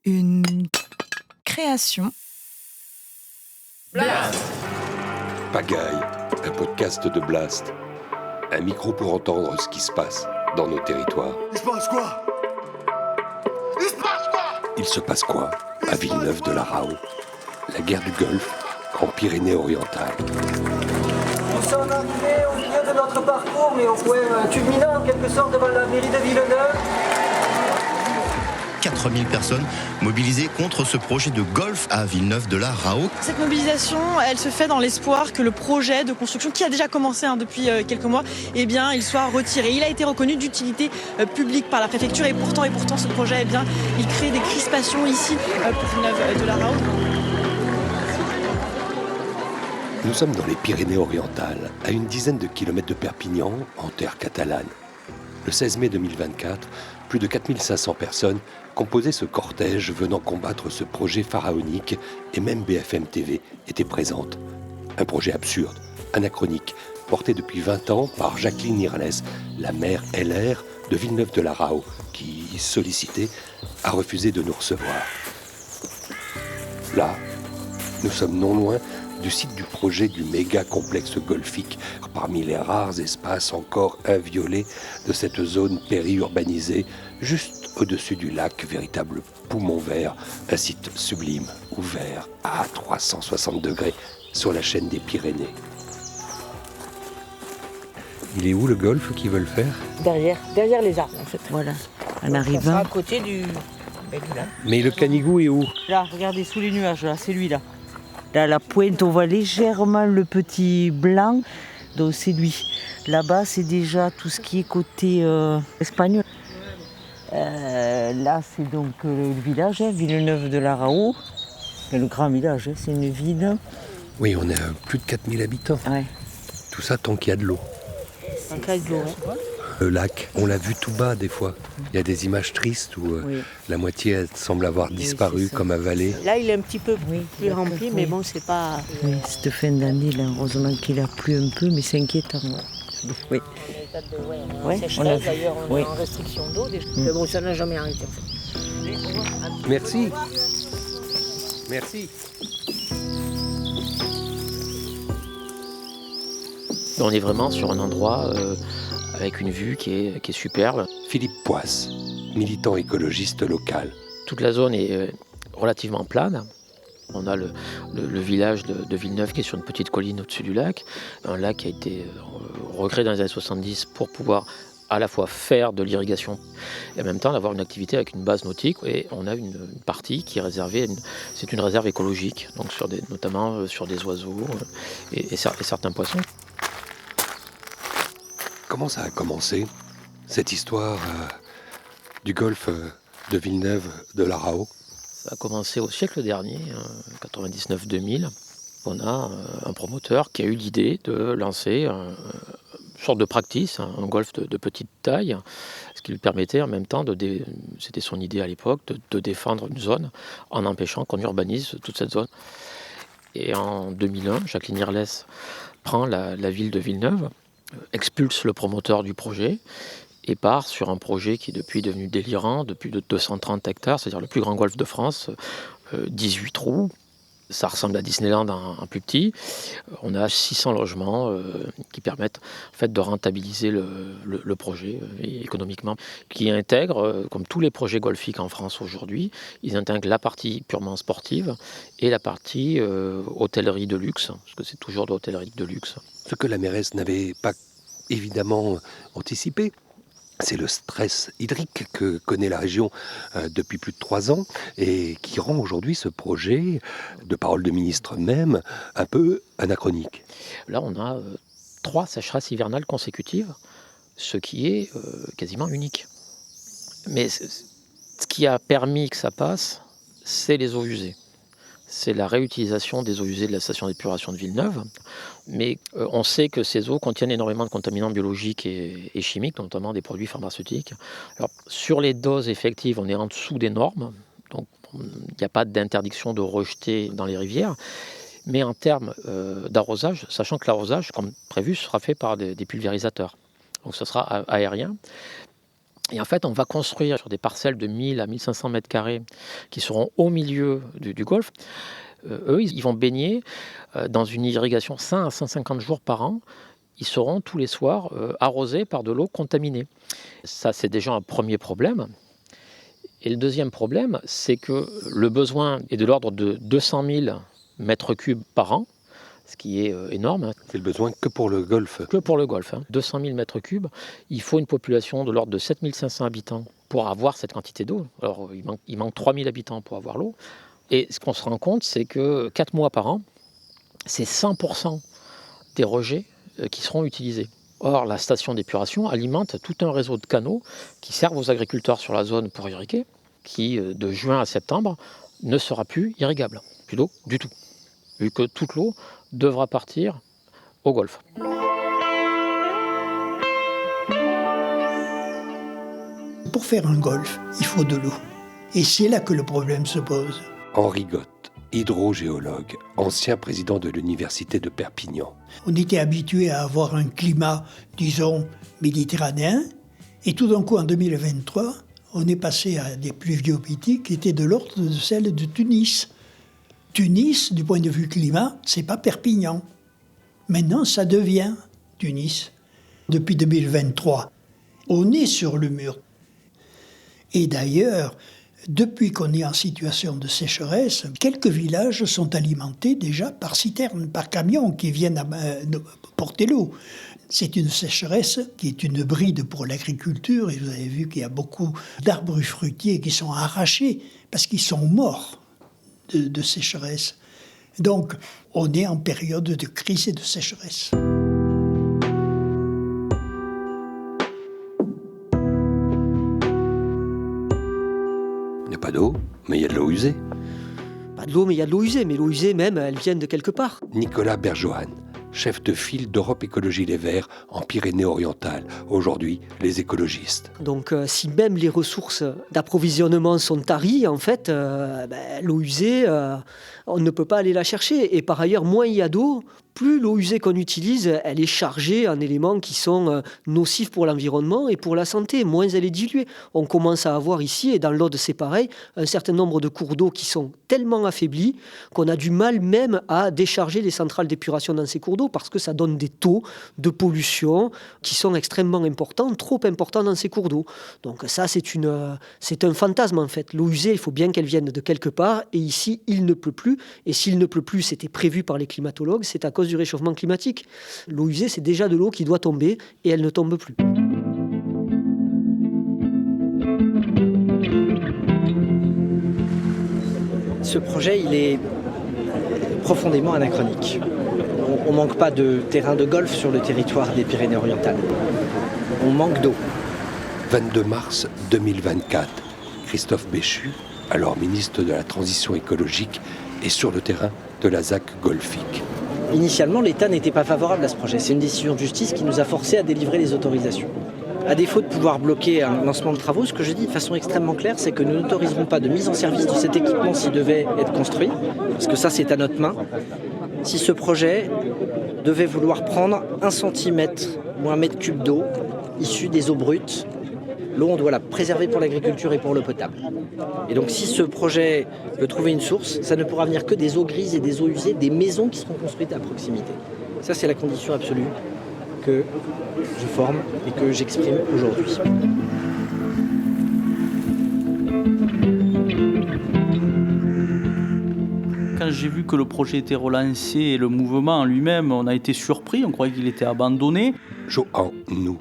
Une création. Blast! Pagaille, un podcast de Blast. Un micro pour entendre ce qui se passe dans nos territoires. Il se passe quoi? Il se passe quoi à Villeneuve de la Raho? La guerre du Golfe, en Pyrénées-Orientales. Nous sommes arrivés au milieu de notre parcours, mais au point culminant en quelque sorte devant la mairie de Villeneuve. 4000 personnes mobilisées contre ce projet de golf à Villeneuve de la Raho. Cette mobilisation, elle se fait dans l'espoir que le projet de construction, qui a déjà commencé depuis quelques mois, il soit retiré. Il a été reconnu d'utilité publique par la préfecture et pourtant ce projet, il crée des crispations ici pour Villeneuve de la Raho. Nous sommes dans les Pyrénées-Orientales, à une dizaine de kilomètres de Perpignan, en terre catalane. Le 16 mai 2024, plus de 4500 personnes composaient ce cortège venant combattre ce projet pharaonique et même BFM TV était présente. Un projet absurde, anachronique, porté depuis 20 ans par Jacqueline Irles, la maire LR de Villeneuve de la Raho, qui, sollicitée, a refusé de nous recevoir. Là, nous sommes non loin du site du projet du méga complexe golfique, parmi les rares espaces encore inviolés de cette zone périurbanisée, juste au-dessus du lac, véritable poumon vert, un site sublime, ouvert à 360 degrés sur la chaîne des Pyrénées. Il est où le golf qu'ils veulent faire? Derrière les arbres en fait. Voilà, en arrivant. À côté du lac. Mais le Canigou est où? Là, regardez, sous les nuages, là, c'est lui là. Là, à la pointe, on voit légèrement le petit blanc, donc c'est lui. Là-bas, c'est déjà tout ce qui est côté espagnol. Là, c'est donc le village, Villeneuve de la Raho. Le grand village, c'est une ville. Oui, on est à plus de 4000 habitants. Ouais. Tout ça tant qu'il y a de l'eau. En cas de l'eau, hein. Le lac, on l'a vu tout bas des fois. Il y a des images tristes où la moitié elle semble avoir disparu comme avalée. Là, il est un petit peu plus rempli, mais bon, c'est pas... Oui, cette fin d'année, là, heureusement qu'il a plu un peu, mais c'est inquiétant. Oui. On a d'ailleurs, on est en restriction d'eau. Mais bon, ça n'a jamais arrêté. En fait. Merci. Merci. On est vraiment sur un endroit avec une vue qui est superbe. Philippe Poisse, militant écologiste local. Toute la zone est relativement plane. On a le village de Villeneuve qui est sur une petite colline au-dessus du lac. Un lac qui a été recréé dans les années 70 pour pouvoir à la fois faire de l'irrigation et en même temps avoir une activité avec une base nautique. Et on a une partie qui est réservée, c'est une réserve écologique, donc notamment sur des oiseaux et certains poissons. Comment ça a commencé, cette histoire du golfe de Villeneuve de la Raho? Ça a commencé au siècle dernier, 99-2000. On a un promoteur qui a eu l'idée de lancer une sorte de practice, un golf de petite taille, ce qui lui permettait en même temps, c'était son idée à l'époque, de défendre une zone en empêchant qu'on urbanise toute cette zone. Et en 2001, Jacqueline Irles prend la ville de Villeneuve, expulse le promoteur du projet et part sur un projet qui est depuis devenu délirant, de plus de 230 hectares, c'est-à-dire le plus grand golf de France, 18 trous. Ça ressemble à Disneyland en plus petit. On a 600 logements qui permettent en fait, de rentabiliser le projet économiquement, qui intègre, comme tous les projets golfiques en France aujourd'hui, ils intègrent la partie purement sportive et la partie hôtellerie de luxe, parce que c'est toujours de l'hôtellerie de luxe. Ce que la mairesse n'avait pas évidemment anticipé, c'est le stress hydrique que connaît la région depuis plus de 3 ans et qui rend aujourd'hui ce projet, de parole de ministre même, un peu anachronique. Là, on a 3 sécheresses hivernales consécutives, ce qui est quasiment unique. Mais ce qui a permis que ça passe, c'est les eaux usées. C'est la réutilisation des eaux usées de la station d'épuration de Villeneuve. Mais on sait que ces eaux contiennent énormément de contaminants biologiques et chimiques, notamment des produits pharmaceutiques. Alors, sur les doses effectives, on est en dessous des normes. Donc, il n'y a pas d'interdiction de rejeter dans les rivières. Mais en termes d'arrosage, sachant que l'arrosage, comme prévu, sera fait par des pulvérisateurs. Donc, ce sera aérien. Et en fait, on va construire sur des parcelles de 1000 à 1500 mètres carrés qui seront au milieu du golfe. Eux, ils vont baigner dans une irrigation 100 à 150 jours par an. Ils seront tous les soirs arrosés par de l'eau contaminée. Ça, c'est déjà un premier problème. Et le deuxième problème, c'est que le besoin est de l'ordre de 200 000 mètres cubes par an, ce qui est énorme. C'est le besoin que pour le golfe. Que pour le golfe. 200 000 mètres cubes. Il faut une population de l'ordre de 7 500 habitants pour avoir cette quantité d'eau. Alors, il manque 3 000 habitants pour avoir l'eau. Et ce qu'on se rend compte, c'est que 4 mois par an, c'est 100% des rejets qui seront utilisés. Or, la station d'épuration alimente tout un réseau de canaux qui servent aux agriculteurs sur la zone pour irriguer, qui, de juin à septembre, ne sera plus irrigable. Plus d'eau du tout. Vu que toute l'eau devra partir au golfe. Pour faire un golfe, il faut de l'eau. Et c'est là que le problème se pose. Henri Gott, hydrogéologue, ancien président de l'université de Perpignan. On était habitué à avoir un climat, disons, méditerranéen. Et tout d'un coup, en 2023, on est passé à des pluviométries qui étaient de l'ordre de celles de Tunis. Tunis, du point de vue climat, c'est pas Perpignan. Maintenant, ça devient Tunis. Depuis 2023, on est sur le mur. Et d'ailleurs, depuis qu'on est en situation de sécheresse, quelques villages sont alimentés déjà par citernes, par camions qui viennent porter l'eau. C'est une sécheresse qui est une bride pour l'agriculture, et vous avez vu qu'il y a beaucoup d'arbres fruitiers qui sont arrachés parce qu'ils sont morts de sécheresse. Donc, on est en période de crise et de sécheresse. Il n'y a pas d'eau, mais il y a de l'eau usée. Pas de l'eau, mais il y a de l'eau usée. Mais l'eau usée, même, elle vient de quelque part. Nicolas Berjohan, chef de file d'Europe Écologie Les Verts en Pyrénées-Orientales. Aujourd'hui, les écologistes. Donc, si même les ressources d'approvisionnement sont taries, en fait, l'eau usée, on ne peut pas aller la chercher. Et par ailleurs, moins il y a d'eau, plus l'eau usée qu'on utilise, elle est chargée en éléments qui sont nocifs pour l'environnement et pour la santé. Moins elle est diluée. On commence à avoir ici, et dans l'Aude c'est pareil, un certain nombre de cours d'eau qui sont tellement affaiblis qu'on a du mal même à décharger les centrales d'épuration dans ces cours d'eau parce que ça donne des taux de pollution qui sont extrêmement importants, trop importants dans ces cours d'eau. Donc ça, c'est un fantasme en fait. L'eau usée, il faut bien qu'elle vienne de quelque part, et ici, il ne pleut plus. Et s'il ne pleut plus, c'était prévu par les climatologues, c'est à cause du réchauffement climatique. L'eau usée, c'est déjà de l'eau qui doit tomber, et elle ne tombe plus. Ce projet, il est profondément anachronique. On ne manque pas de terrain de golf sur le territoire des Pyrénées-Orientales. On manque d'eau. 22 mars 2024, Christophe Béchu, alors ministre de la Transition écologique, est sur le terrain de la ZAC golfique. Initialement, l'État n'était pas favorable à ce projet. C'est une décision de justice qui nous a forcés à délivrer les autorisations. À défaut de pouvoir bloquer un lancement de travaux, ce que je dis de façon extrêmement claire, c'est que nous n'autoriserons pas de mise en service de cet équipement s'il devait être construit, parce que ça, c'est à notre main. Si ce projet devait vouloir prendre 1 centimètre ou 1 mètre cube d'eau issue des eaux brutes, l'eau, on doit la préserver pour l'agriculture et pour l'eau potable. Et donc, si ce projet veut trouver une source, ça ne pourra venir que des eaux grises et des eaux usées, des maisons qui seront construites à proximité. Ça, c'est la condition absolue que je forme et que j'exprime aujourd'hui. Quand j'ai vu que le projet était relancé et le mouvement en lui-même, on a été surpris, on croyait qu'il était abandonné. Johan Nou,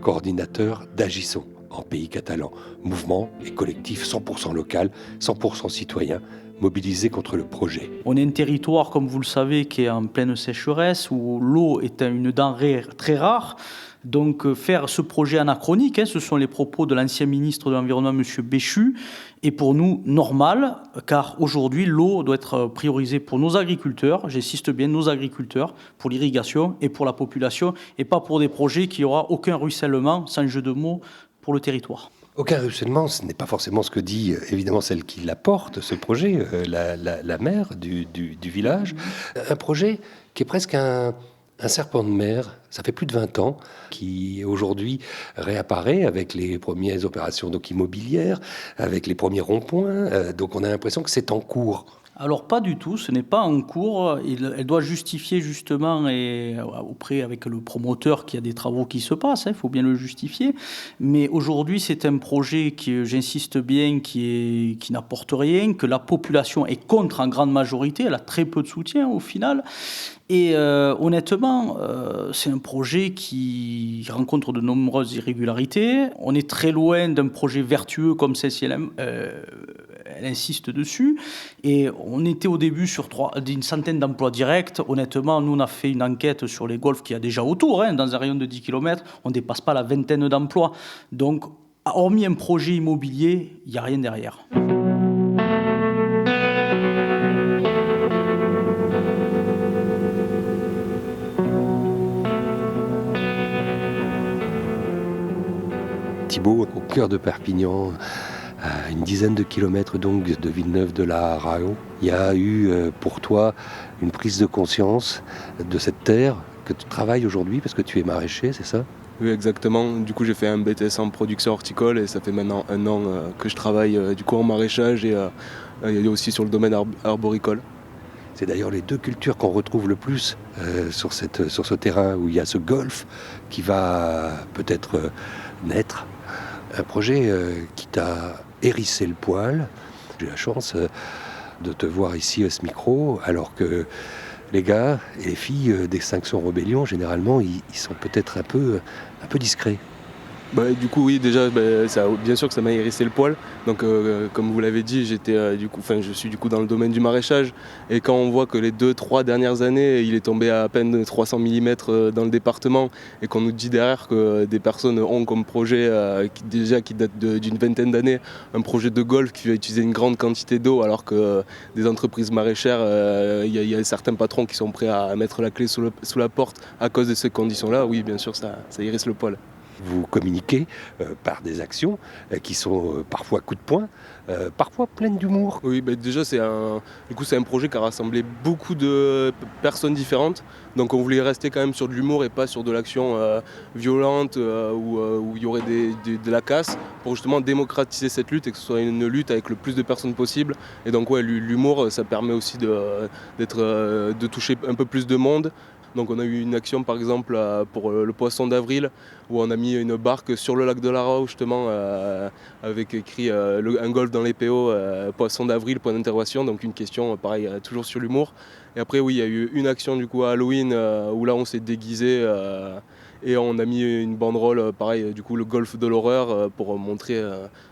coordinateur d'Agissons en pays catalan, mouvement et collectif 100% local, 100% citoyen, mobilisé contre le projet. On est un territoire, comme vous le savez, qui est en pleine sécheresse, où l'eau est une denrée très rare. Donc faire ce projet anachronique, ce sont les propos de l'ancien ministre de l'Environnement, M. Béchu, est pour nous normal, car aujourd'hui l'eau doit être priorisée pour nos agriculteurs, j'insiste bien, nos agriculteurs, pour l'irrigation et pour la population, et pas pour des projets qui n'aura aucun ruissellement, sans jeu de mots, pour le territoire. Aucun ruissellement, ce n'est pas forcément ce que dit évidemment celle qui l'apporte, ce projet, la maire du village. Un projet qui est presque un Un serpent de mer, ça fait plus de 20 ans, qui aujourd'hui réapparaît avec les premières opérations donc immobilières, avec les premiers ronds-points. Donc on a l'impression que c'est en cours. Alors pas du tout, ce n'est pas en cours. Elle doit justifier justement auprès avec le promoteur qu'il y a des travaux qui se passent, il faut bien le justifier. Mais aujourd'hui c'est un projet qui, j'insiste bien, qui n'apporte rien, que la population est contre en grande majorité, elle a très peu de soutien au final. Et honnêtement, c'est un projet qui rencontre de nombreuses irrégularités. On est très loin d'un projet vertueux comme celle-ci, elle insiste dessus. Et on était au début sur d'une centaine d'emplois directs. Honnêtement, nous, on a fait une enquête sur les golfs qu'il y a déjà autour. Dans un rayon de 10 km, on ne dépasse pas la vingtaine d'emplois. Donc, hormis un projet immobilier, il n'y a rien derrière. Thibault, au cœur de Perpignan, à une dizaine de kilomètres donc de Villeneuve-de-la-Raho, il y a eu pour toi une prise de conscience de cette terre que tu travailles aujourd'hui parce que tu es maraîcher, c'est ça ? Oui, exactement. Du coup, j'ai fait un BTS en production horticole et ça fait maintenant 1 an que je travaille du coup en maraîchage et aussi sur le domaine arboricole. C'est d'ailleurs les 2 cultures qu'on retrouve le plus sur ce terrain où il y a ce golfe qui va peut-être naître. Un projet qui t'a hérissé le poil. J'ai la chance de te voir ici à ce micro, alors que les gars et les filles d'Extinction Rebellion, généralement, ils sont peut-être un peu discrets. Du coup, oui, déjà, bien sûr que ça m'a hérissé le poil. Donc, comme vous l'avez dit, je suis du coup dans le domaine du maraîchage. Et quand on voit que les 2-3 dernières années, il est tombé à peine 300 mm dans le département, et qu'on nous dit derrière que des personnes ont comme projet, qui date d'une vingtaine d'années, un projet de golf qui va utiliser une grande quantité d'eau, alors que des entreprises maraîchères, il y a certains patrons qui sont prêts à mettre la clé sous la porte à cause de ces conditions-là, oui, bien sûr, ça hérisse le poil. Vous communiquez par des actions qui sont parfois coups de poing, parfois pleines d'humour. Oui, déjà c'est un projet qui a rassemblé beaucoup de personnes différentes. Donc on voulait rester quand même sur de l'humour et pas sur de l'action violente où il y aurait de la casse, pour justement démocratiser cette lutte et que ce soit une lutte avec le plus de personnes possible. Et donc l'humour, ça permet aussi de toucher un peu plus de monde. Donc on a eu une action par exemple pour le poisson d'avril où on a mis une barque sur le lac de la Raho justement avec écrit un golf dans les PO, poisson d'avril, point d'interrogation, donc une question pareil toujours sur l'humour. Et après oui, il y a eu une action du coup à Halloween où là on s'est déguisé et on a mis une banderole pareil du coup le golf de l'horreur pour montrer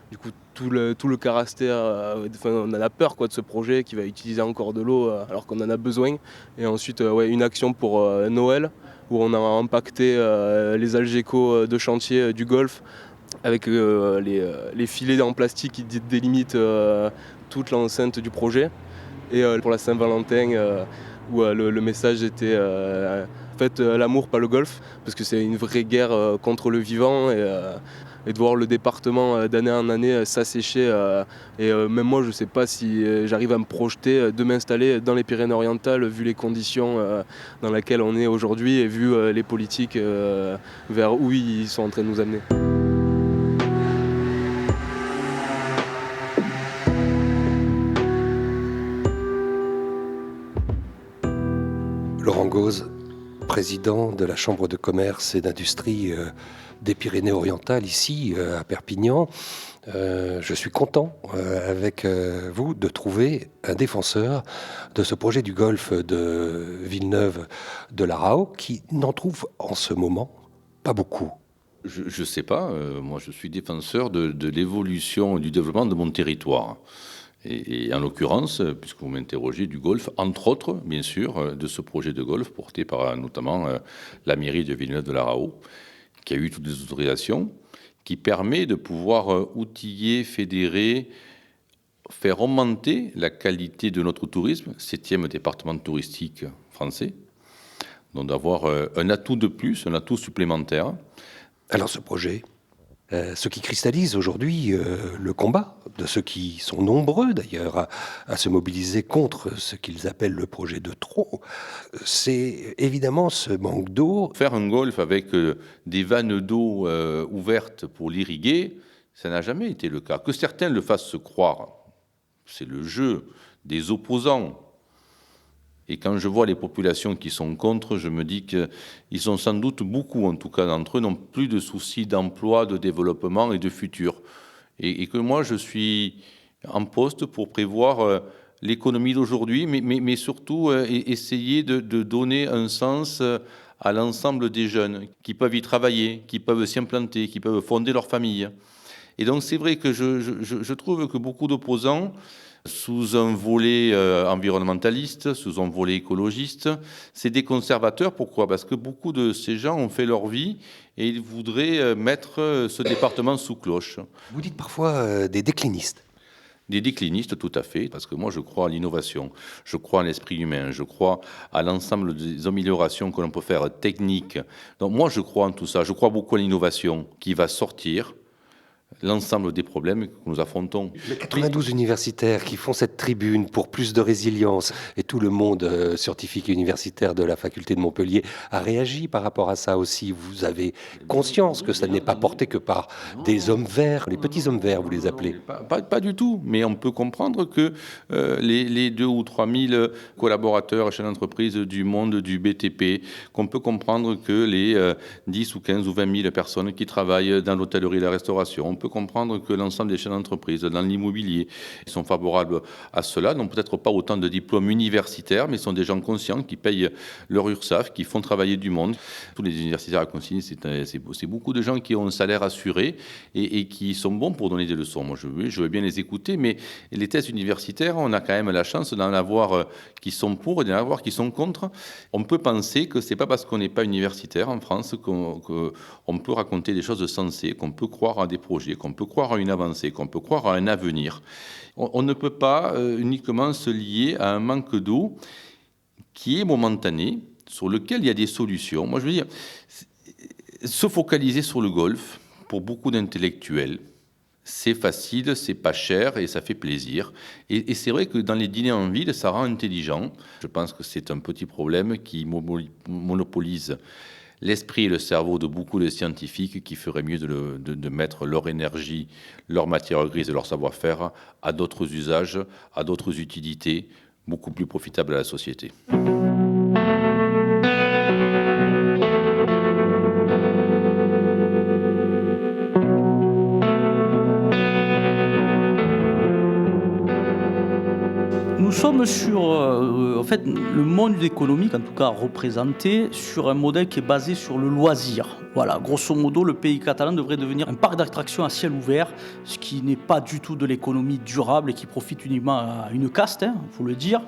du coup tout le caractère, on a peur de ce projet qui va utiliser encore de l'eau alors qu'on en a besoin. Et ensuite une action pour Noël où on a impacté les algécos de chantier du golf avec les filets en plastique qui délimitent toute l'enceinte du projet. Et pour la Saint-Valentin où le message était faites l'amour pas le golf, parce que c'est une vraie guerre contre le vivant et de voir le département d'année en année s'assécher. Et même moi, je ne sais pas si j'arrive à me projeter de m'installer dans les Pyrénées-Orientales, vu les conditions dans lesquelles on est aujourd'hui et vu les politiques vers où ils sont en train de nous amener. Laurent Gauze, président de la Chambre de commerce et d'industrie des Pyrénées-Orientales, ici à Perpignan. Je suis content avec vous de trouver un défenseur de ce projet du golfe de Villeneuve-de-la-Raho qui n'en trouve en ce moment pas beaucoup. Je ne sais pas, moi je suis défenseur de l'évolution et du développement de mon territoire. Et en l'occurrence, puisque vous m'interrogez du golf, entre autres, bien sûr, de ce projet de golf porté par notamment la mairie de Villeneuve-de-la-Raho, qui a eu toutes les autorisations, qui permet de pouvoir outiller, fédérer, faire remonter la qualité de notre tourisme, 7e département touristique français, donc d'avoir un atout de plus, un atout supplémentaire. Alors ce projet, Ce qui cristallise aujourd'hui le combat de ceux qui sont nombreux d'ailleurs à se mobiliser contre ce qu'ils appellent le projet de trop, c'est évidemment ce manque d'eau. Faire un golfe avec des vannes d'eau ouvertes pour l'irriguer, ça n'a jamais été le cas. Que certains le fassent se croire, c'est le jeu des opposants. Et quand je vois les populations qui sont contre, je me dis qu'ils sont sans doute beaucoup, en tout cas d'entre eux, n'ont plus de soucis d'emploi, de développement et de futur. Et que moi, je suis en poste pour prévoir l'économie d'aujourd'hui, mais surtout essayer de donner un sens à l'ensemble des jeunes qui peuvent y travailler, qui peuvent s'y implanter, qui peuvent fonder leur famille. Et donc c'est vrai que je trouve que beaucoup d'opposants, sous un volet environnementaliste, sous un volet écologiste, c'est des conservateurs. Pourquoi ? Parce que beaucoup de ces gens ont fait leur vie et ils voudraient mettre ce département sous cloche. Vous dites parfois des déclinistes. Des déclinistes, tout à fait, parce que moi je crois à l'innovation, je crois à l'esprit humain, je crois à l'ensemble des améliorations que l'on peut faire techniques. Donc moi je crois en tout ça, je crois beaucoup à l'innovation qui va sortir l'ensemble des problèmes que nous affrontons. Les 92 universitaires qui font cette tribune pour plus de résilience, et tout le monde scientifique et universitaire de la faculté de Montpellier a réagi par rapport à ça aussi. Vous avez conscience que ça n'est pas porté que par des hommes verts, les petits hommes verts, vous les appelez? Pas du tout, mais on peut comprendre que les 2 ou 3 000 collaborateurs chefs d'entreprise du monde du BTP, qu'on peut comprendre que les 10 ou 15 ou 20 000 personnes qui travaillent dans l'hôtellerie et la restauration, on peut comprendre que l'ensemble des chefs d'entreprise dans l'immobilier sont favorables à cela, n'ont peut-être pas autant de diplômes universitaires, mais sont des gens conscients qui payent leur URSSAF, qui font travailler du monde. Tous les universitaires à Consigny, c'est beaucoup de gens qui ont un salaire assuré et qui sont bons pour donner des leçons. Moi, je veux bien les écouter, mais les thèses universitaires, on a quand même la chance d'en avoir qui sont pour et d'en avoir qui sont contre. On peut penser que c'est pas parce qu'on n'est pas universitaire en France qu'on peut raconter des choses sensées, qu'on peut croire à des projets, qu'on peut croire à une avancée, qu'on peut croire à un avenir. On ne peut pas uniquement se lier à un manque d'eau qui est momentané, sur lequel il y a des solutions. Moi, je veux dire, se focaliser sur le golfe, pour beaucoup d'intellectuels, c'est facile, c'est pas cher et ça fait plaisir. Et c'est vrai que dans les dîners en ville, ça rend intelligent. Je pense que c'est un petit problème qui monopolise l'esprit et le cerveau de beaucoup de scientifiques qui feraient mieux de mettre leur énergie, leur matière grise et leur savoir-faire à d'autres usages, à d'autres utilités, beaucoup plus profitables à la société. Nous sommes sur, en fait, le monde économique, en tout cas représenté, sur un modèle qui est basé sur le loisir. Voilà, grosso modo, le pays catalan devrait devenir un parc d'attractions à ciel ouvert, ce qui n'est pas du tout de l'économie durable et qui profite uniquement à une caste, il faut le dire.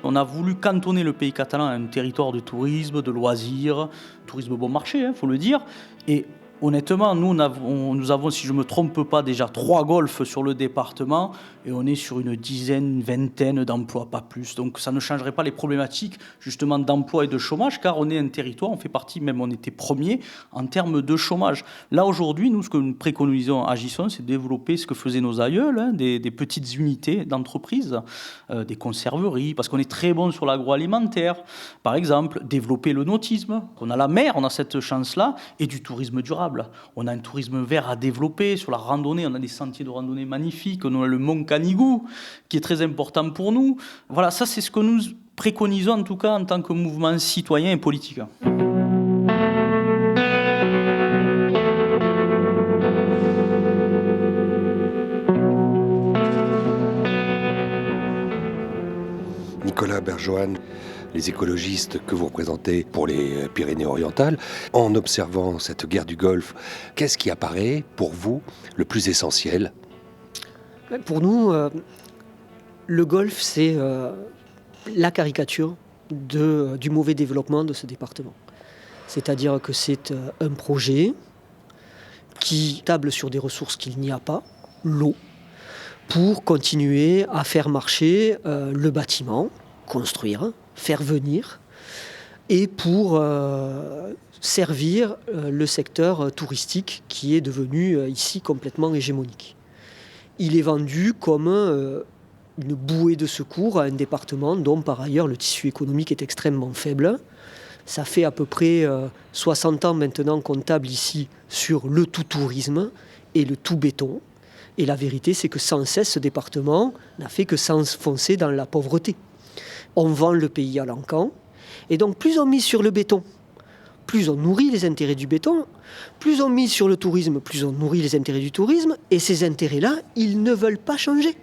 On a voulu cantonner le pays catalan à un territoire de tourisme, de loisirs, tourisme bon marché, il faut le dire. Et honnêtement, nous avons, si je ne me trompe pas, déjà 3 golfs sur le département et on est sur une dizaine, une vingtaine d'emplois, pas plus. Donc ça ne changerait pas les problématiques justement d'emploi et de chômage, car on est un territoire, on fait partie, même on était premier en termes de chômage. Là aujourd'hui, nous, ce que nous préconisons à Gisson, c'est de développer ce que faisaient nos aïeuls, des petites unités d'entreprise, des conserveries, parce qu'on est très bon sur l'agroalimentaire. Par exemple, développer le nautisme. On a la mer, on a cette chance-là, et du tourisme durable. On a un tourisme vert à développer sur la randonnée, on a des sentiers de randonnée magnifiques, on a le mont Canigou qui est très important pour nous. Voilà, ça c'est ce que nous préconisons en tout cas en tant que mouvement citoyen et politique. Nicolas Berjohan, les écologistes que vous représentez pour les Pyrénées-Orientales, en observant cette guerre du Golfe, qu'est-ce qui apparaît pour vous le plus essentiel ? Pour nous, le Golfe, c'est la caricature du mauvais développement de ce département. C'est-à-dire que c'est un projet qui table sur des ressources qu'il n'y a pas, l'eau, pour continuer à faire marcher le bâtiment, construire, faire venir et pour servir le secteur touristique qui est devenu ici complètement hégémonique. Il est vendu comme une bouée de secours à un département dont par ailleurs le tissu économique est extrêmement faible. Ça fait à peu près 60 ans maintenant qu'on table ici sur le tout tourisme et le tout béton. Et la vérité, c'est que sans cesse, ce département n'a fait que s'enfoncer dans la pauvreté. On vend le pays à l'encan. Et donc, plus on mise sur le béton, plus on nourrit les intérêts du béton, plus on mise sur le tourisme, plus on nourrit les intérêts du tourisme. Et ces intérêts-là, ils ne veulent pas changer.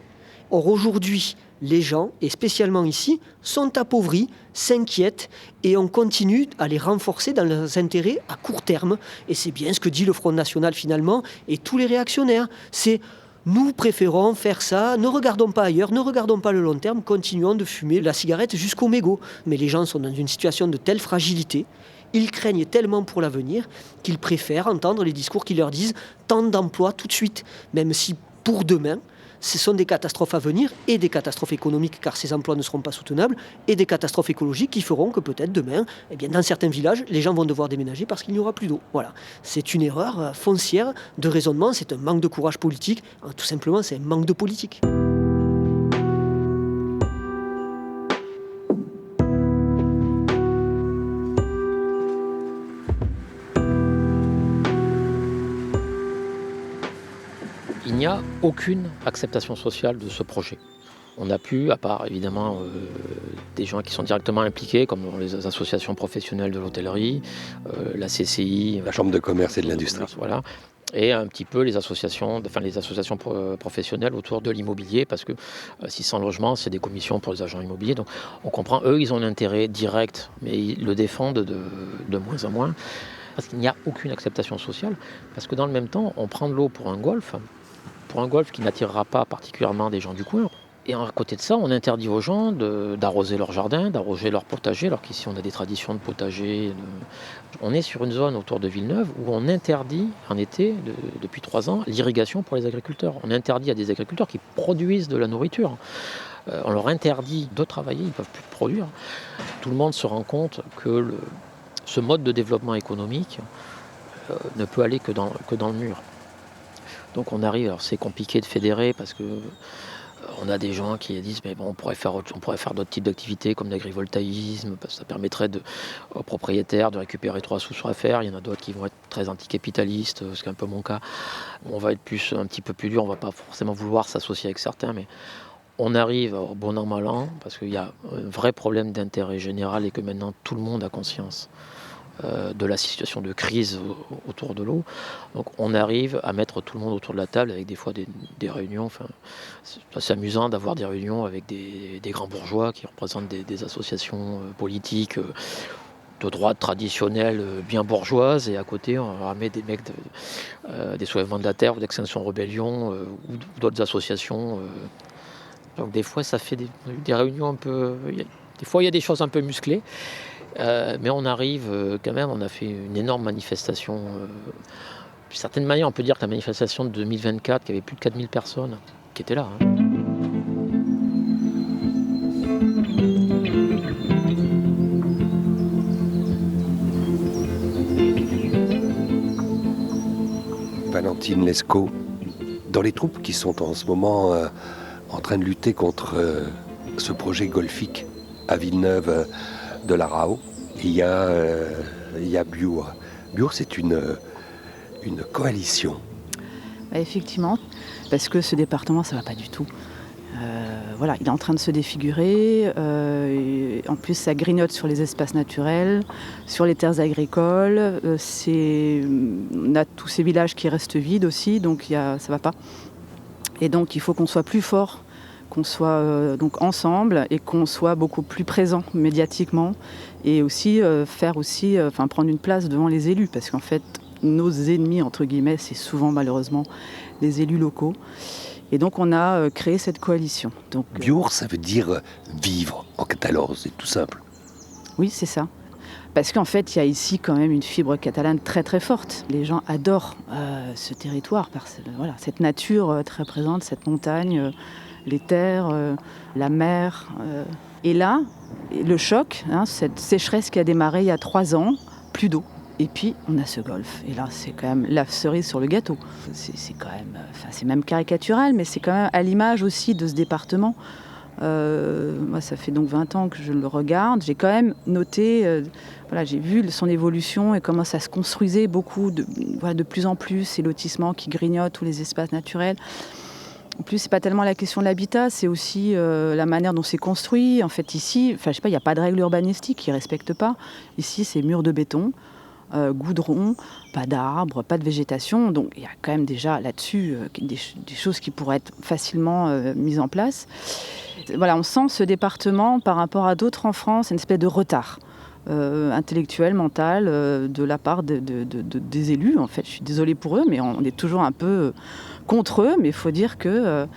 Or, aujourd'hui, les gens, et spécialement ici, sont appauvris, s'inquiètent et on continue à les renforcer dans leurs intérêts à court terme. Et c'est bien ce que dit le Front National finalement et tous les réactionnaires. C'est nous préférons faire ça, ne regardons pas ailleurs, ne regardons pas le long terme, continuons de fumer la cigarette jusqu'au mégot. Mais les gens sont dans une situation de telle fragilité, ils craignent tellement pour l'avenir qu'ils préfèrent entendre les discours qui leur disent tant d'emplois tout de suite, même si pour demain, ce sont des catastrophes à venir et des catastrophes économiques car ces emplois ne seront pas soutenables et des catastrophes écologiques qui feront que peut-être demain, eh bien, dans certains villages, les gens vont devoir déménager parce qu'il n'y aura plus d'eau. Voilà. C'est une erreur foncière de raisonnement, c'est un manque de courage politique, tout simplement c'est un manque de politique. Il n'y a aucune acceptation sociale de ce projet. On n'a pu, à part évidemment des gens qui sont directement impliqués, comme les associations professionnelles de l'hôtellerie, la CCI, la Chambre de commerce et de l'industrie. Voilà. Et un petit peu les associations professionnelles autour de l'immobilier, parce que 600 logements, c'est des commissions pour les agents immobiliers. Donc on comprend, eux, ils ont un intérêt direct, mais ils le défendent de moins en moins, parce qu'il n'y a aucune acceptation sociale. Parce que dans le même temps, on prend de l'eau pour un golf qui n'attirera pas particulièrement des gens du coin. Et à côté de ça, on interdit aux gens d'arroser leur jardin, d'arroser leur potager, alors qu'ici on a des traditions de potager. On est sur une zone autour de Villeneuve où on interdit en été, depuis 3 ans, l'irrigation pour les agriculteurs. On interdit à des agriculteurs qui produisent de la nourriture. On leur interdit de travailler, ils ne peuvent plus produire. Tout le monde se rend compte que ce mode de développement économique ne peut aller que dans le mur. Donc on arrive, alors c'est compliqué de fédérer parce que on a des gens qui disent mais bon, on pourrait faire d'autres types d'activités comme l'agrivoltaïsme, parce que ça permettrait aux propriétaires de récupérer 3 sous sur l'affaire. Il y en a d'autres qui vont être très anticapitalistes, ce qui est un peu mon cas. On va être un petit peu plus dur, on ne va pas forcément vouloir s'associer avec certains, mais on arrive bon an mal an parce qu'il y a un vrai problème d'intérêt général et que maintenant tout le monde a conscience de la situation de crise autour de l'eau. Donc on arrive à mettre tout le monde autour de la table avec des fois des réunions. Enfin, c'est assez amusant d'avoir des réunions avec des grands bourgeois qui représentent des associations politiques de droite traditionnelle bien bourgeoise, et à côté on ramène des mecs des soulèvements de la terre ou d'Extinction Rebellion ou d'autres associations. Donc des fois ça fait des réunions un peu... Des fois il y a des choses un peu musclées. Mais on arrive quand même, on a fait une énorme manifestation. D'une certaine manière, on peut dire que la manifestation de 2024, qu'il y avait plus de 4000 personnes qui étaient là. Valentine Lescaut, dans les troupes qui sont en ce moment en train de lutter contre ce projet golfique à Villeneuve de la Rao, il y a Bure. Bure, c'est une coalition. Effectivement, parce que ce département, ça ne va pas du tout. Voilà, il est en train de se défigurer. En plus, ça grignote sur les espaces naturels, sur les terres agricoles. On a tous ces villages qui restent vides aussi, donc ça ne va pas. Et donc, il faut qu'on soit plus fort, qu'on soit donc ensemble et qu'on soit beaucoup plus présent médiatiquement, et aussi prendre une place devant les élus, parce qu'en fait nos ennemis entre guillemets c'est souvent malheureusement les élus locaux, et donc on a créé cette coalition. Donc Bure, ça veut dire vivre en catalan, c'est tout simple. Oui, c'est ça. Parce qu'en fait, il y a ici quand même une fibre catalane très très forte. Les gens adorent ce territoire, cette nature très présente, cette montagne, les terres, la mer. Et là, le choc, cette sécheresse qui a démarré il y a 3 ans, plus d'eau. Et puis, on a ce golfe. Et là, c'est quand même la cerise sur le gâteau. C'est quand même, c'est même caricatural, mais c'est quand même à l'image aussi de ce département. Moi, ça fait donc 20 ans que je le regarde. J'ai quand même noté, j'ai vu son évolution et comment ça se construisait beaucoup, de plus en plus, ces lotissements qui grignotent tous les espaces naturels. En plus, c'est pas tellement la question de l'habitat, c'est aussi la manière dont c'est construit. En fait, ici, il n'y a pas de règles urbanistiques, ils ne respectent pas. Ici, c'est murs de béton. Goudron, pas d'arbres, pas de végétation. Donc il y a quand même déjà là-dessus des choses qui pourraient être facilement mises en place. Voilà, on sent ce département par rapport à d'autres en France, une espèce de retard intellectuel, mental, de la part des élus. En fait, je suis désolée pour eux, mais on est toujours un peu contre eux. Mais il faut dire que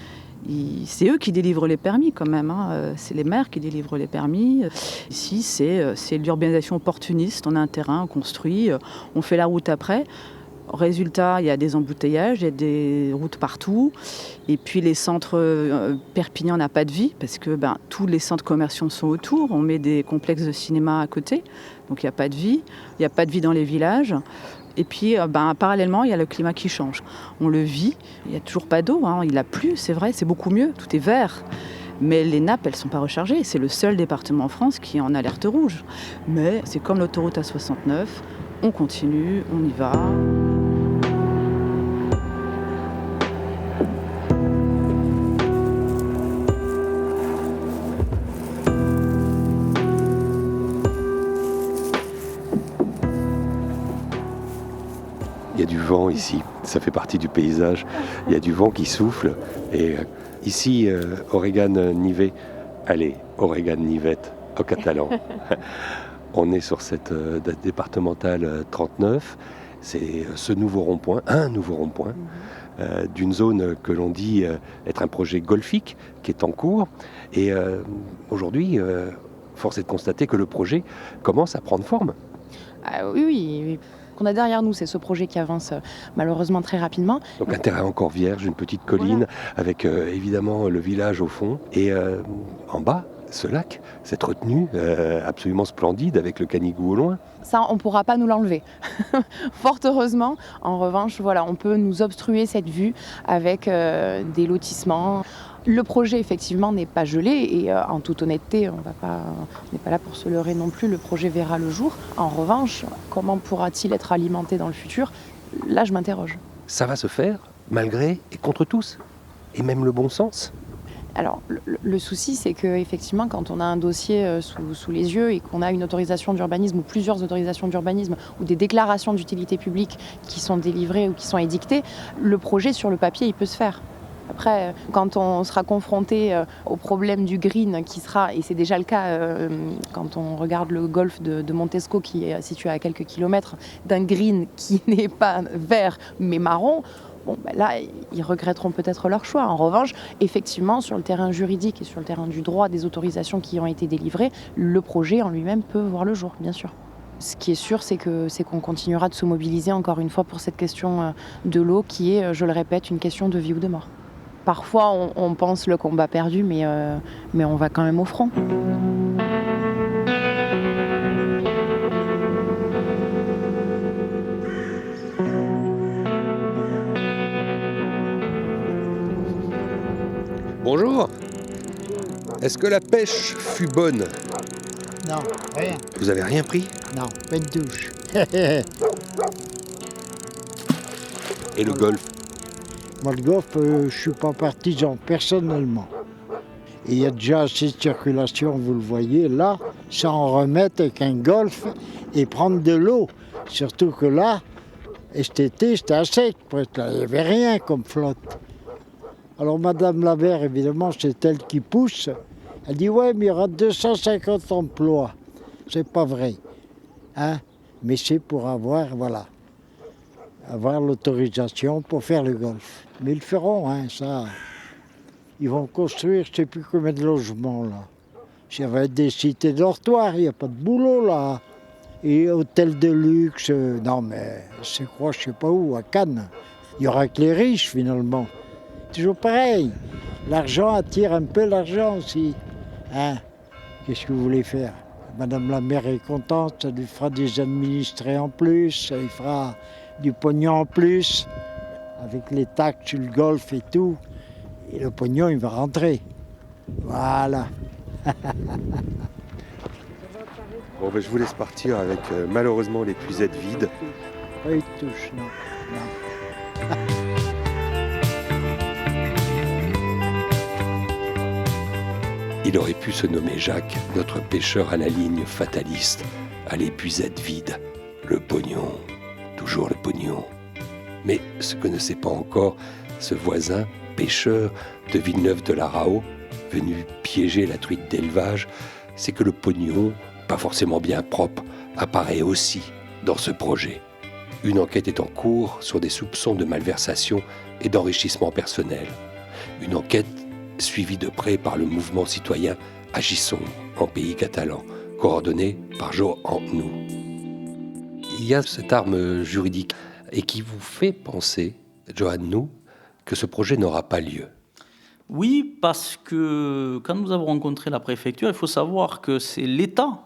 c'est eux qui délivrent les permis quand même, c'est les maires qui délivrent les permis. Ici, c'est l'urbanisation opportuniste, on a un terrain, on construit, on fait la route après. Résultat, il y a des embouteillages, il y a des routes partout. Et puis les centres, Perpignan n'a pas de vie parce que tous les centres commerciaux sont autour. On met des complexes de cinéma à côté, donc il n'y a pas de vie. Il n'y a pas de vie dans les villages. Et puis, parallèlement, il y a le climat qui change. On le vit, il n'y a toujours pas d'eau, il a plu, c'est vrai, c'est beaucoup mieux, tout est vert. Mais les nappes, elles ne sont pas rechargées. C'est le seul département en France qui est en alerte rouge. Mais c'est comme l'autoroute A69, on continue, on y va. Il y a du vent ici, ça fait partie du paysage. Il y a du vent qui souffle. Et ici, Aurégane-Nivet, allez, Aurégane-Nivette, au catalan. On est sur cette départementale 39. C'est ce nouveau rond-point, un nouveau rond-point, d'une zone que l'on dit être un projet golfique qui est en cours. Et aujourd'hui, force est de constater que le projet commence à prendre forme. Oui. Qu'on a derrière nous, c'est ce projet qui avance malheureusement très rapidement. Donc un terrain encore vierge, une petite colline avec évidemment le village au fond et en bas ce lac, cette retenue absolument splendide avec le Canigou au loin. Ça, on ne pourra pas nous l'enlever. Fort heureusement. En revanche, on peut nous obstruer cette vue avec des lotissements. Le projet, effectivement, n'est pas gelé et en toute honnêteté, on n'est pas là pour se leurrer non plus, le projet verra le jour. En revanche, comment pourra-t-il être alimenté dans le futur ? Là, je m'interroge. Ça va se faire malgré et contre tous, et même le bon sens. Alors, le souci, c'est qu'effectivement, quand on a un dossier sous les yeux et qu'on a une autorisation d'urbanisme ou plusieurs autorisations d'urbanisme ou des déclarations d'utilité publique qui sont délivrées ou qui sont édictées, le projet sur le papier, il peut se faire. Après, quand on sera confronté au problème du green qui sera, et c'est déjà le cas quand on regarde le golfe de Montesco qui est situé à quelques kilomètres d'un green qui n'est pas vert mais marron, là, ils regretteront peut-être leur choix. En revanche, effectivement, sur le terrain juridique et sur le terrain du droit des autorisations qui ont été délivrées, le projet en lui-même peut voir le jour, bien sûr. Ce qui est sûr, c'est qu'on continuera de se mobiliser encore une fois pour cette question de l'eau qui est, je le répète, une question de vie ou de mort. Parfois, on pense le combat perdu, mais on va quand même au front. Bonjour. Est-ce que la pêche fut bonne ? Non, rien. Vous avez rien pris ? Non, pas de douche. Et le golf ? Moi, le golf, je suis pas partisan, personnellement. Et il y a déjà assez de circulation, vous le voyez, là, sans remettre avec un golf et prendre de l'eau. Surtout que là, cet été, c'était à sec, presque. Il n'y avait rien comme flotte. Alors, Madame Labert, évidemment, c'est elle qui pousse. Elle dit, ouais, mais il y aura 250 emplois. C'est pas vrai. Mais c'est pour avoir l'autorisation pour faire le golf. Mais ils le feront, ça. Ils vont construire, je ne sais plus combien de logements, là. Ça va être des cités dortoirs, il n'y a pas de boulot, là. Et hôtels de luxe, non, mais c'est quoi, je ne sais pas où, à Cannes. Il n'y aura que les riches, finalement. Toujours pareil. L'argent attire un peu l'argent aussi. Hein? Qu'est-ce que vous voulez faire? Madame la maire est contente, ça lui fera des administrés en plus, ça lui fera du pognon en plus, avec les taxes sur le golf et tout. Et le pognon, il va rentrer. Voilà. Bon, je vous laisse partir avec malheureusement l'épuisette vide. Oui, touche, non. Il aurait pu se nommer Jacques, notre pêcheur à la ligne fataliste, à l'épuisette vide. Le pognon, toujours le pognon. Mais ce que ne sait pas encore ce voisin, pêcheur de Villeneuve-de-la-Raho, venu piéger la truite d'élevage, c'est que le pognon, pas forcément bien propre, apparaît aussi dans ce projet. Une enquête est en cours sur des soupçons de malversation et d'enrichissement personnel. Une enquête suivie de près par le mouvement citoyen Agissons en pays catalan, coordonné par Joan Nou. Il y a cette arme juridique et qui vous fait penser, Joan Nou, que ce projet n'aura pas lieu. Oui, parce que quand nous avons rencontré la préfecture, il faut savoir que c'est l'État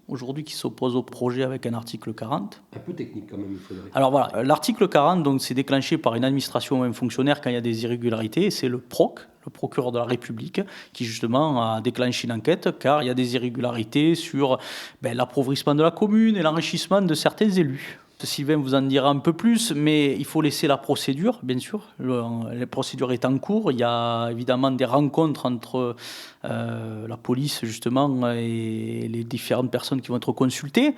aujourd'hui qui s'oppose au projet avec un article 40. Un peu technique quand même, il faudrait. Alors voilà, l'article 40, donc, c'est déclenché par une administration ou un fonctionnaire quand il y a des irrégularités. C'est le PROC, le procureur de la République, qui justement a déclenché une enquête car il y a des irrégularités sur l'appauvrissement de la commune et l'enrichissement de certains élus. Sylvain vous en dira un peu plus, mais il faut laisser la procédure, bien sûr. La procédure est en cours. Il y a évidemment des rencontres entre la police, justement, et les différentes personnes qui vont être consultées.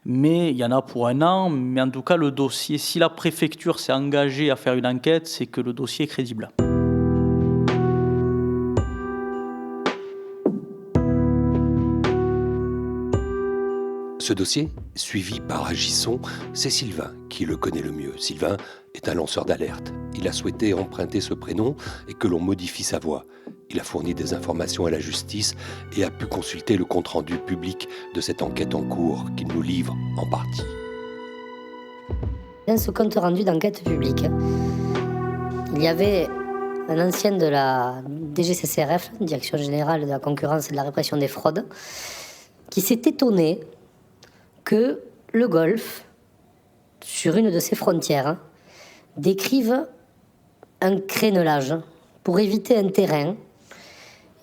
Mais il y en a pour 1 an. Mais en tout cas, le dossier, si la préfecture s'est engagée à faire une enquête, c'est que le dossier est crédible. Ce dossier, suivi par Agissons, c'est Sylvain qui le connaît le mieux. Sylvain est un lanceur d'alerte. Il a souhaité emprunter ce prénom et que l'on modifie sa voix. Il a fourni des informations à la justice et a pu consulter le compte-rendu public de cette enquête en cours qu'il nous livre en partie. Dans ce compte-rendu d'enquête publique, il y avait un ancien de la DGCCRF, Direction Générale de la Concurrence et de la Répression des Fraudes, qui s'est étonné que le Golfe, sur une de ses frontières, décrive un crénelage pour éviter un terrain.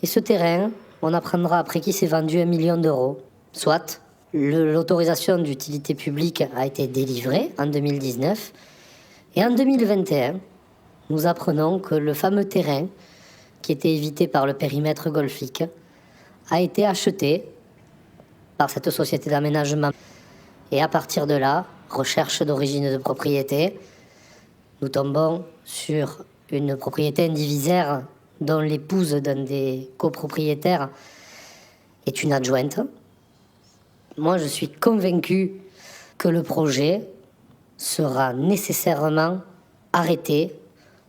Et ce terrain, on apprendra après qu'il s'est vendu 1 million d'euros. Soit, l'autorisation d'utilité publique a été délivrée en 2019. Et en 2021, nous apprenons que le fameux terrain, qui était évité par le périmètre golfique, a été acheté par cette société d'aménagement. Et à partir de là, recherche d'origine de propriété, nous tombons sur une propriété indivisaire dont l'épouse d'un des copropriétaires est une adjointe. Moi, je suis convaincu que le projet sera nécessairement arrêté.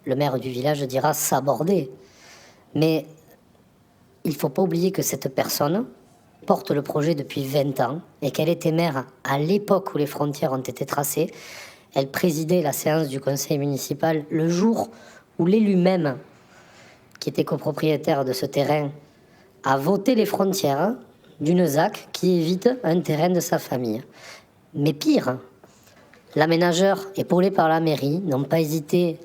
Le maire du village dira sabordé. Mais il ne faut pas oublier que cette personne porte le projet depuis 20 ans et qu'elle était maire à l'époque où les frontières ont été tracées. Elle présidait la séance du conseil municipal le jour où l'élu même, qui était copropriétaire de ce terrain, a voté les frontières d'une ZAC qui évite un terrain de sa famille. Mais pire, l'aménageur, épaulé par la mairie, n'ont pas hésité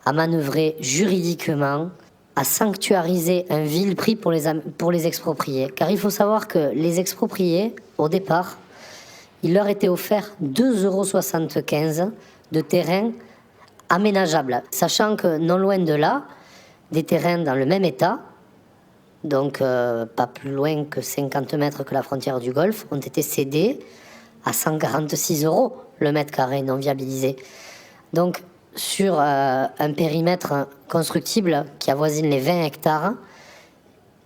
à manœuvrer juridiquement, à sanctuariser un vil prix pour les expropriés. Car il faut savoir que les expropriés, au départ, il leur était offert 2,75 € de terrain aménageable. Sachant que non loin de là, des terrains dans le même état, donc pas plus loin que 50 mètres que la frontière du Golfe, ont été cédés à 146 € le mètre carré non viabilisé. Donc, sur un périmètre constructible qui avoisine les 20 hectares,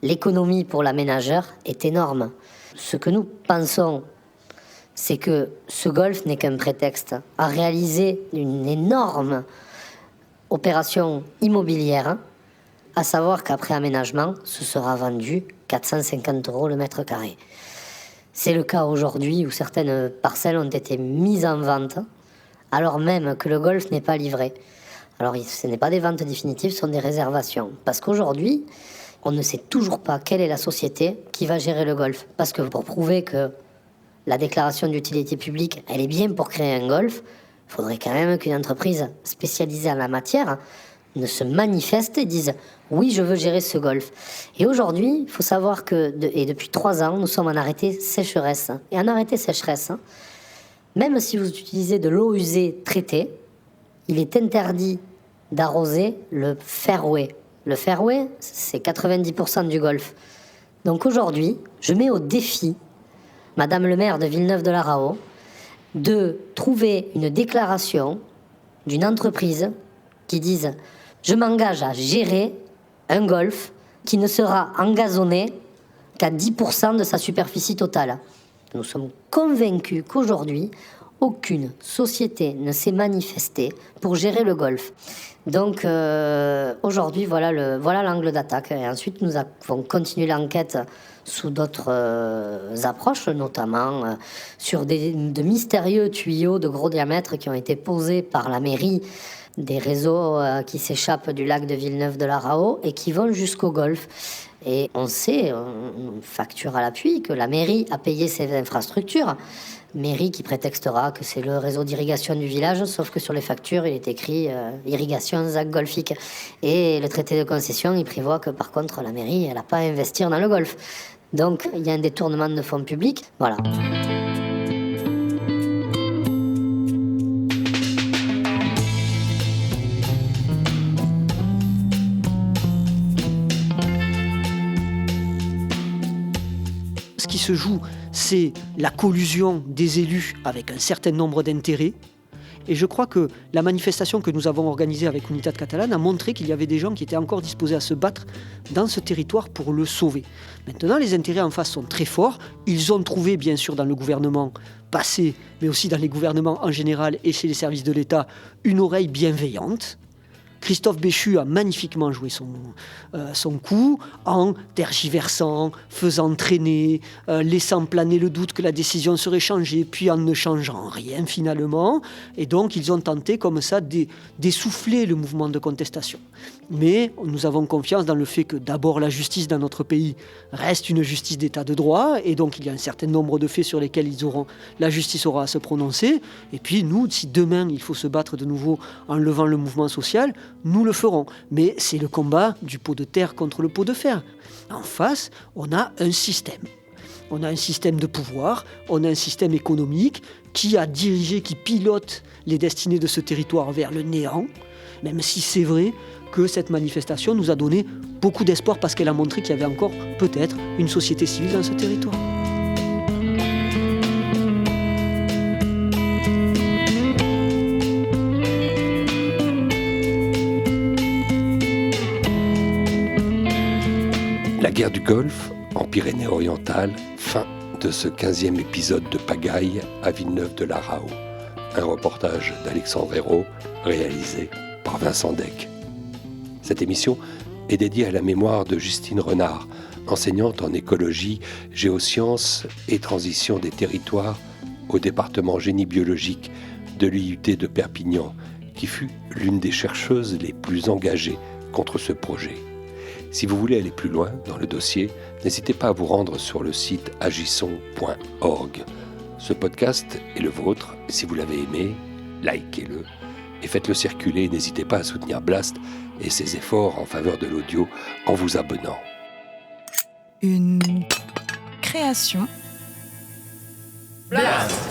l'économie pour l'aménageur est énorme. Ce que nous pensons, c'est que ce golfe n'est qu'un prétexte à réaliser une énorme opération immobilière, à savoir qu'après aménagement, ce sera vendu 450 € le mètre carré. C'est le cas aujourd'hui où certaines parcelles ont été mises en vente, alors même que le golfe n'est pas livré. Alors ce n'est pas des ventes définitives, ce sont des réservations. Parce qu'aujourd'hui, on ne sait toujours pas quelle est la société qui va gérer le golf. Parce que pour prouver que la déclaration d'utilité publique, elle est bien pour créer un golf, il faudrait quand même qu'une entreprise spécialisée en la matière ne se manifeste et dise « oui, je veux gérer ce golf ». Et aujourd'hui, il faut savoir que, depuis 3 ans, nous sommes en arrêté sécheresse. Et en arrêté sécheresse, même si vous utilisez de l'eau usée traitée, il est interdit d'arroser le fairway. Le fairway, c'est 90% du golf. Donc aujourd'hui, je mets au défi Madame le maire de Villeneuve-de-la-Raho de trouver une déclaration d'une entreprise qui dise « je m'engage à gérer un golf qui ne sera engazonné qu'à 10% de sa superficie totale ». Nous sommes convaincus qu'aujourd'hui, aucune société ne s'est manifestée pour gérer le golf. Donc aujourd'hui, voilà l'angle d'attaque. Et ensuite, nous avons continué l'enquête sous d'autres approches, notamment sur de mystérieux tuyaux de gros diamètre qui ont été posés par la mairie, des réseaux qui s'échappent du lac de Villeneuve-de-la-Raho et qui vont jusqu'au golfe. Et on sait, on facture à l'appui, que la mairie a payé ces infrastructures. Mairie qui prétextera que c'est le réseau d'irrigation du village, sauf que sur les factures, il est écrit irrigation ZAC golfique. Et le traité de concession, il prévoit que par contre, la mairie, elle n'a pas à investir dans le golf. Donc, il y a un détournement de fonds publics. Voilà. Ce qui se joue, c'est la collusion des élus avec un certain nombre d'intérêts. Et je crois que la manifestation que nous avons organisée avec Unitat Catalane a montré qu'il y avait des gens qui étaient encore disposés à se battre dans ce territoire pour le sauver. Maintenant, les intérêts en face sont très forts. Ils ont trouvé, bien sûr, dans le gouvernement passé, mais aussi dans les gouvernements en général et chez les services de l'État, une oreille bienveillante. Christophe Béchu a magnifiquement joué son coup en tergiversant, faisant traîner, laissant planer le doute que la décision serait changée, puis en ne changeant rien finalement. Et donc ils ont tenté comme ça d'essouffler le mouvement de contestation. Mais nous avons confiance dans le fait que d'abord la justice dans notre pays reste une justice d'état de droit, et donc il y a un certain nombre de faits sur lesquels la justice aura à se prononcer. Et puis nous, si demain il faut se battre de nouveau en levant le mouvement social, nous le ferons. Mais c'est le combat du pot de terre contre le pot de fer. En face, on a un système. On a un système de pouvoir, on a un système économique qui a dirigé, qui pilote les destinées de ce territoire vers le néant, même si c'est vrai que cette manifestation nous a donné beaucoup d'espoir parce qu'elle a montré qu'il y avait encore peut-être une société civile dans ce territoire. La guerre du Golfe, en Pyrénées-Orientales, fin de ce 15e épisode de Pagaille à Villeneuve-de-la-Raho. Un reportage d'Alexandre Hérault, réalisé par Vincent Deck. Cette émission est dédiée à la mémoire de Justine Renard, enseignante en écologie, géosciences et transition des territoires au département génie biologique de l'IUT de Perpignan, qui fut l'une des chercheuses les plus engagées contre ce projet. Si vous voulez aller plus loin dans le dossier, n'hésitez pas à vous rendre sur le site agissons.org. Ce podcast est le vôtre. Si vous l'avez aimé, likez-le et faites-le circuler. N'hésitez pas à soutenir Blast et ses efforts en faveur de l'audio en vous abonnant. Une création Blast.